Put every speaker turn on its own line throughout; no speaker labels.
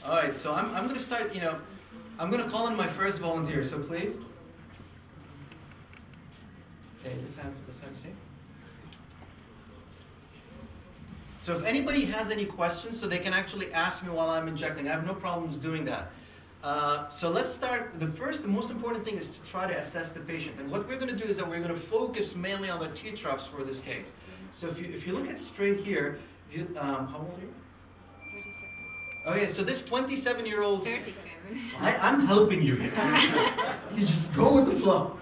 All right, so I'm going to start, I'm going to call in my first volunteer, so please. Okay, let's have a seat. So if anybody has any questions, so they can actually ask me while I'm injecting. I have no problems doing that. So let's start. The most important thing is to try to assess the patient. And what we're going to do is that we're going to focus mainly on the T troughs for this case. So if you look at straight here, how old are you?
37.
Okay, so this 27-year-old...
37.
I'm helping you here. You just go with the flow.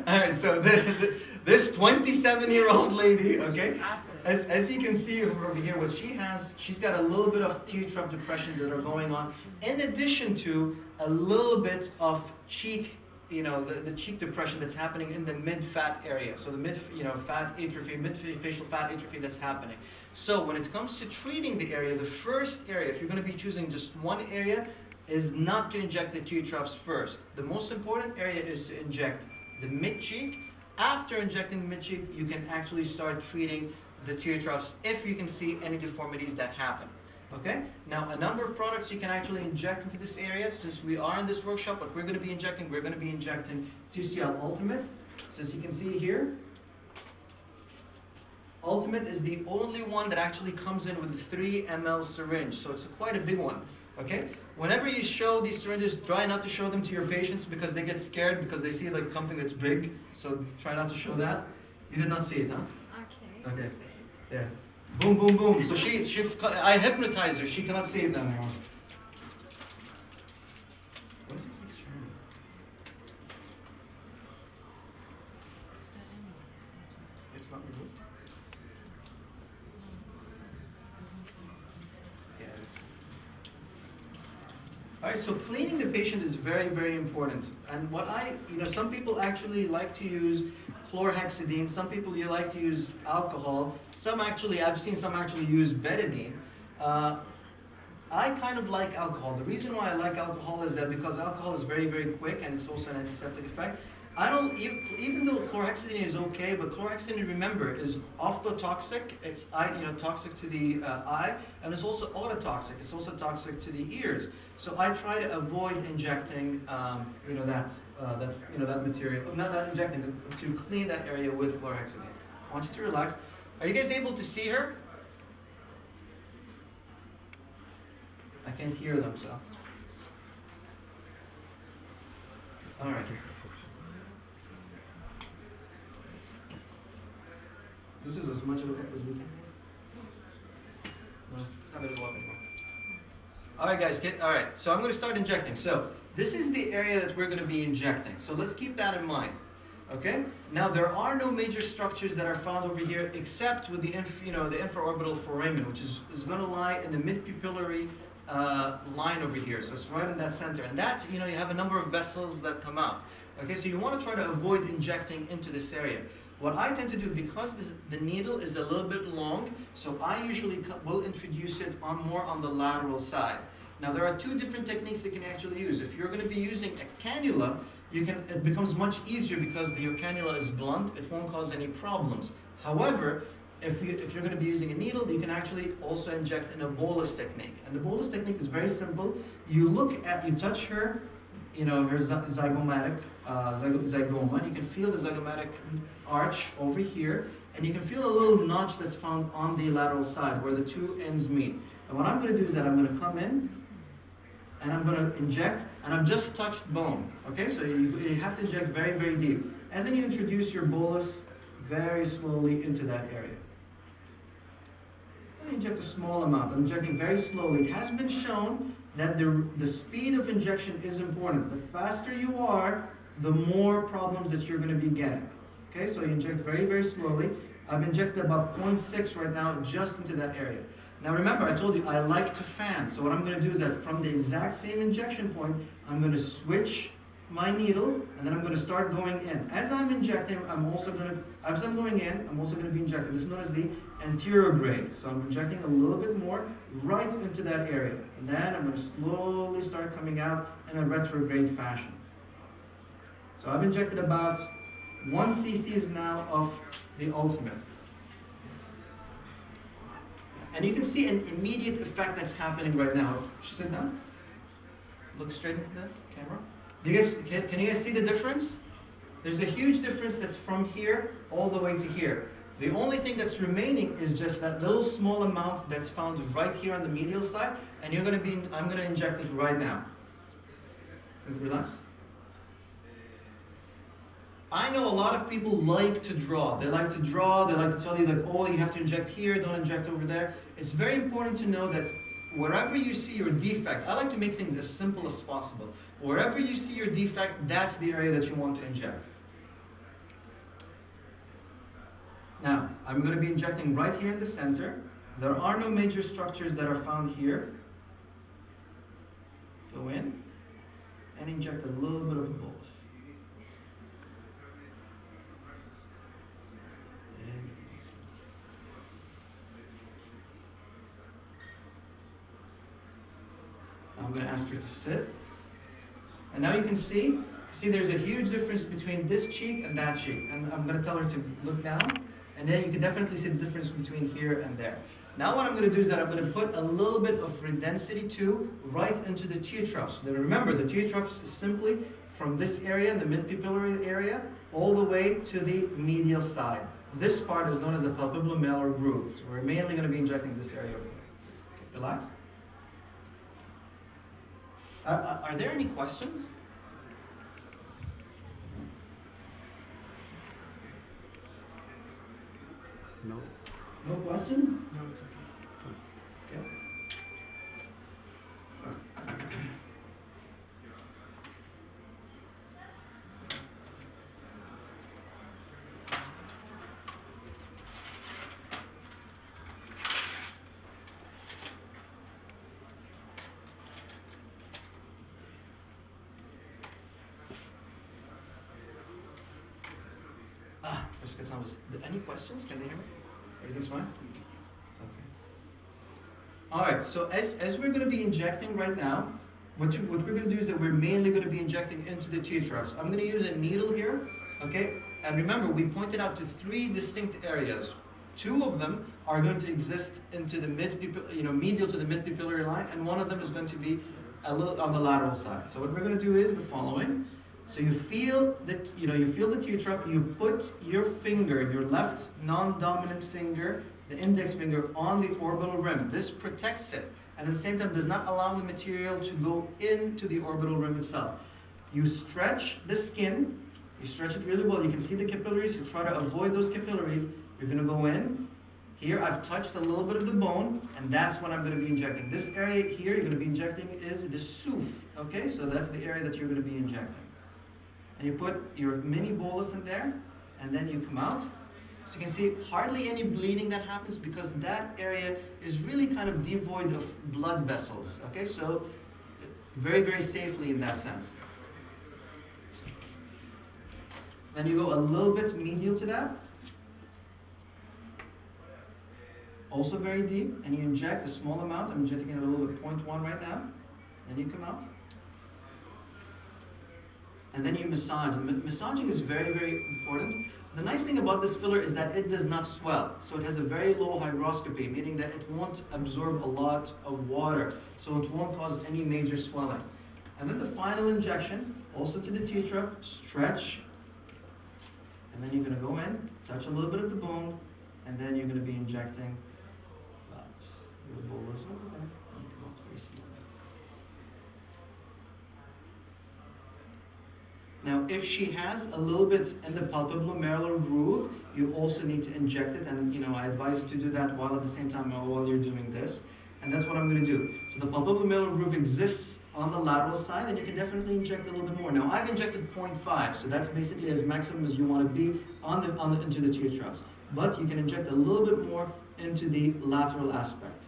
All right, so this 27-year-old lady, okay, as you can see over here, what she has, she's got a little bit of T trough depression that are going on, in addition to a little bit of cheek, the cheek depression that's happening in the mid-fat area. So the fat atrophy, mid-facial fat atrophy that's happening. So when it comes to treating the area, the first area, if you're going to be choosing just one area, is not to inject the T troughs first. The most important area is to inject the mid-cheek. After injecting the mid-cheek, you can actually start treating the tear troughs if you can see any deformities that happen. Okay? Now, a number of products you can actually inject into this area. Since we are in this workshop, what we're going to be injecting TCL Ultimate. So as you can see here, Ultimate is the only one that actually comes in with a 3 ml syringe. So it's quite a big one. Okay? Whenever you show these syringes, try not to show them to your patients because they get scared because they see like something that's big. So try not to show that. You did not see it, huh?
Okay.
Okay. Yeah. Boom, boom, boom. So I hypnotize her. She cannot see it anymore. What is it? It's not removed. Yeah. All right. So cleaning the patient is very, very important. And what some people actually like to use chlorhexidine. Some people like to use alcohol. I've seen some actually use betadine. I kind of like alcohol. The reason why I like alcohol is that because alcohol is very, very quick and it's also an antiseptic effect. Even though chlorhexidine is okay, but chlorhexidine, remember, is ophthalmotoxic. It's toxic to the eye, and it's also ototoxic. It's also toxic to the ears. So I try to avoid injecting, that material. Not injecting, to clean that area with chlorhexidine. I want you to relax. Are you guys able to see her? I can't hear them, so. All right. This is as much of it as we can. No, it's not going to go up anymore. All right, guys. All right. So I'm going to start injecting. So this is the area that we're going to be injecting. So let's keep that in mind. Okay. Now there are no major structures that are found over here, except with the infraorbital foramen, which is going to lie in the mid-pupillary line over here. So it's right in that center, and that you have a number of vessels that come out. Okay. So you want to try to avoid injecting into this area. What I tend to do, because the needle is a little bit long, so I usually will introduce it more on the lateral side. Now there are two different techniques you can actually use. If you're going to be using a cannula, it becomes much easier because your cannula is blunt. It won't cause any problems. However, if you're going to be using a needle, you can actually also inject in a bolus technique. And the bolus technique is very simple. You touch her, her zygomatic zygoma. You can feel the zygomatic arch over here, and you can feel a little notch that's found on the lateral side where the two ends meet. And what I'm going to do is that I'm going to come in, and I'm going to inject, and I've just touched bone. Okay, so you have to inject very, very deep. And then you introduce your bolus very slowly into that area. And inject a small amount. I'm injecting very slowly. It has been shown that the speed of injection is important. The faster you are, the more problems that you're going to be getting. Okay, so you inject very, very slowly. I've injected about 0.6 right now just into that area. Now remember, I told you I like to fan. So what I'm going to do is that from the exact same injection point, I'm going to switch my needle, and then I'm going to start going in. As I'm injecting, as I'm going in, I'm also going to be injecting. This is known as the anterograde. So I'm injecting a little bit more right into that area. And then I'm going to slowly start coming out in a retrograde fashion. So I've injected about 1 cc now of the Ultimate. And you can see an immediate effect that's happening right now. Sit down. Look straight into the camera. Do you guys, can you guys see the difference? There's a huge difference that's from here all the way to here. The only thing that's remaining is just that little small amount that's found right here on the medial side, and I'm going to inject it right now. Relax. I know a lot of people like to draw. They like to draw, they like to tell you like, oh, you have to inject here, don't inject over there. It's very important to know that wherever you see your defect, I like to make things as simple as possible. Wherever you see your defect, that's the area that you want to inject. Now, I'm going to be injecting right here in the center. There are no major structures that are found here. Go in and inject a little bit of a bolus. I'm going to ask her to sit. And now you can see there's a huge difference between this cheek and that cheek. And I'm going to tell her to look down. And then you can definitely see the difference between here and there. Now what I'm going to do is that I'm going to put a little bit of Redensity II right into the tear troughs. Now remember, the tear troughs is simply from this area, the mid-pupillary area, all the way to the medial side. This part is known as the palpebromalar groove. So we're mainly going to be injecting this area over here. Okay, relax. Are there any questions?
No.
No questions?
No, it's okay.
Okay. Any questions? Can they hear me? Everything's fine? Okay. All right, so as we're going to be injecting right now, what we're going to do is that we're mainly going to be injecting into the tear troughs. I'm going to use a needle here, okay? And remember, we pointed out to 3 distinct areas. 2 of them are going to exist into the medial to the mid-pupillary line, and 1 of them is going to be a little on the lateral side. So what we're going to do is the following. So you feel that you feel the tear trough. You put your finger, your left non-dominant finger, the index finger, on the orbital rim. This protects it, and at the same time does not allow the material to go into the orbital rim itself. You stretch the skin. You stretch it really well. You can see the capillaries. You try to avoid those capillaries. You're going to go in. Here I've touched a little bit of the bone, and that's what I'm going to be injecting. This area here you're going to be injecting is the souf. Okay, so that's the area that you're going to be injecting. And you put your mini bolus in there, and then you come out. So you can see hardly any bleeding that happens because that area is really kind of devoid of blood vessels. Okay, so very, very safely in that sense. Then you go a little bit medial to that. Also very deep, and you inject a small amount. I'm injecting it a little bit, 0.1 right now. Then you come out. And then you massage. Massaging is very, very important. The nice thing about this filler is that it does not swell. So it has a very low hygroscopy, meaning that it won't absorb a lot of water. So it won't cause any major swelling. And then the final injection, also to the tear trough, stretch. And then you're going to go in, touch a little bit of the bone, and then you're going to be injecting your bolus over there. Now, if she has a little bit in the palpebromalar groove, you also need to inject it, and I advise you to do that while at the same time while you're doing this. And that's what I'm going to do. So the palpebromalar groove exists on the lateral side, and you can definitely inject a little bit more. Now, I've injected 0.5, so that's basically as maximum as you want to be into the tear troughs. But you can inject a little bit more into the lateral aspect.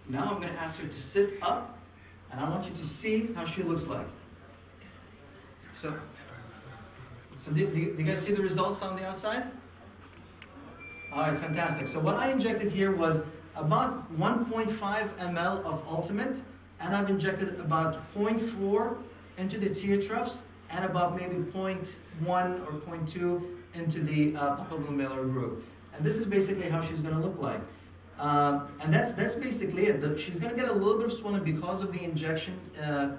Now I'm going to ask her to sit up, and I want you to see how she looks like. So do you guys see the results on the outside? All right, fantastic. So what I injected here was about 1.5 ml of ultimate and I've injected about 0.4 into the tear troughs and about maybe 0.1 or 0.2 into the papillomatolar groove. And this is basically how she's going to look like. And that's basically it. She's going to get a little bit of swelling because of the injection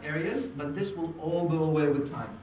areas, but this will all go away with time.